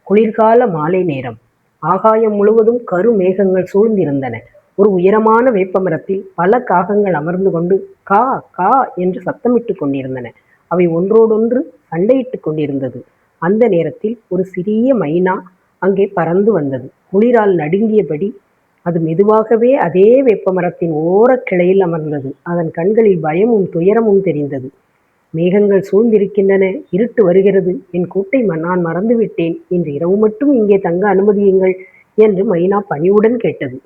குளிர்கால மாலை நேரம். ஆகாயம் முழுவதும் கரு மேகங்கள் சூழ்ந்திருந்தன. ஒரு உயரமான வேப்பமரத்தில் பல காகங்கள் அமர்ந்து கொண்டு கா கா என்று சத்தமிட்டுக் கொண்டிருந்தன. அவை ஒன்றோடொன்று சண்டையிட்டுக் கொண்டிருந்தது. அந்த நேரத்தில் ஒரு சிறிய மைனா அங்கே பறந்து வந்தது. குளிரால் நடுங்கியபடி அது மெதுவாகவே அதே வேப்பமரத்தின் ஓரக் கிளையில் அமர்ந்தது. அதன் கண்களில் பயமும் துயரமும் தெரிந்தது. மேகங்கள் சூழ்ந்திருக்கின்றன, இருட்டு வருகிறது, என் கூட்டை நான் மறந்துவிட்டேன், இன்று இரவு மட்டும் இங்கே தங்க அனுமதியுங்கள் என்று மைனா பணிவுடன் கேட்டது.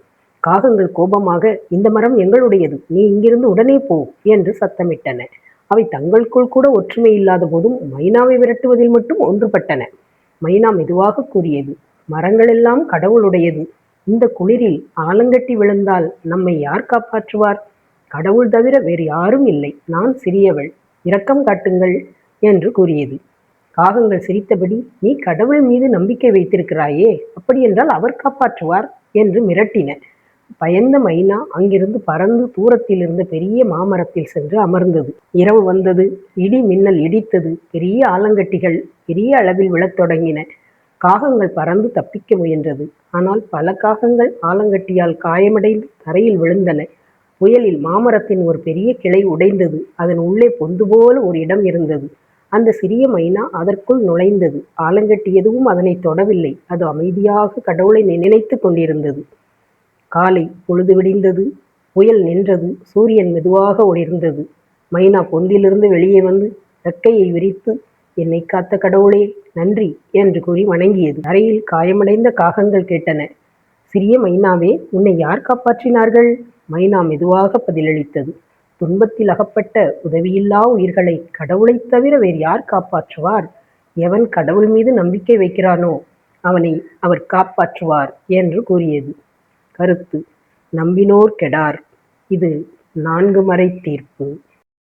காகங்கள் கோபமாக, இந்த மரம் எங்களுடையது, நீ இங்கிருந்து உடனே போ என்று சத்தமிட்டன. அவை தங்களுக்குள் கூட ஒற்றுமை இல்லாத போதும் மைனாவை விரட்டுவதில் மட்டும் ஒன்றுபட்டன. மைனா மெதுவாக கூறியது, மரங்களெல்லாம் கடவுளுடையது. இந்த குளிரில் ஆலங்கட்டி விழுந்தால் நம்மை யார் காப்பாற்றுவார்? கடவுள் தவிர வேறு யாரும் இல்லை. நான் சிறியவள், இரக்கம் காட்டுங்கள் என்று கூறியது. காகங்கள் சிரித்தபடி, நீ கடவுள் மீது நம்பிக்கை வைத்திருக்கிறாயே, அப்படியென்றால் அவர் காப்பாற்றுவார் என்று மிரட்டின. பயந்த மைனா அங்கிருந்து பறந்து தூரத்தில் இருந்த பெரிய மாமரத்தில் சென்று அமர்ந்தது. இரவு வந்தது. இடி மின்னல் இடித்தது. பெரிய ஆலங்கட்டிகள் பெரிய அளவில் விழத் தொடங்கின. காகங்கள் பறந்து தப்பிக்க முயன்றது. ஆனால் பல காகங்கள் ஆலங்கட்டியால் காயமடைந்து தரையில் விழுந்தன. புயலில் மாமரத்தின் ஒரு பெரிய கிளை உடைந்தது. அதன் உள்ளே பொந்து போல ஒரு இடம் இருந்தது. அந்த சிறிய மைனா அதற்குள் நுழைந்தது. ஆலங்கட்டி எதுவும் அதனை தொடவில்லை. அது அமைதியாக கடவுளை நினைத்து கொண்டிருந்தது. காலை பொழுது விடிந்தது. புயல் நின்றது. சூரியன் மெதுவாக ஒளிர்ந்தது. மைனா பொந்திலிருந்து வெளியே வந்து ரெக்கையை விரித்து, என்னை காத்த கடவுளே நன்றி என்று கூறி வணங்கியது. தரையில் காயமடைந்த காகங்கள் கேட்டன, சிறிய மைனாவே, உன்னை யார் காப்பாற்றினார்கள்? மைனா மெதுவாக பதிலளித்தது, துன்பத்தில் அகப்பட்ட உதவியில்லா உயிர்களை கடவுளைத் தவிர வேறு யார் காப்பாற்றுவார்? எவன் கடவுள் மீது நம்பிக்கை வைக்கிறானோ அவனை அவர் காப்பாற்றுவார் என்று கூறியது. கருத்து: நம்பினோர் கெடார். இது 4 மறை தீர்ப்பு.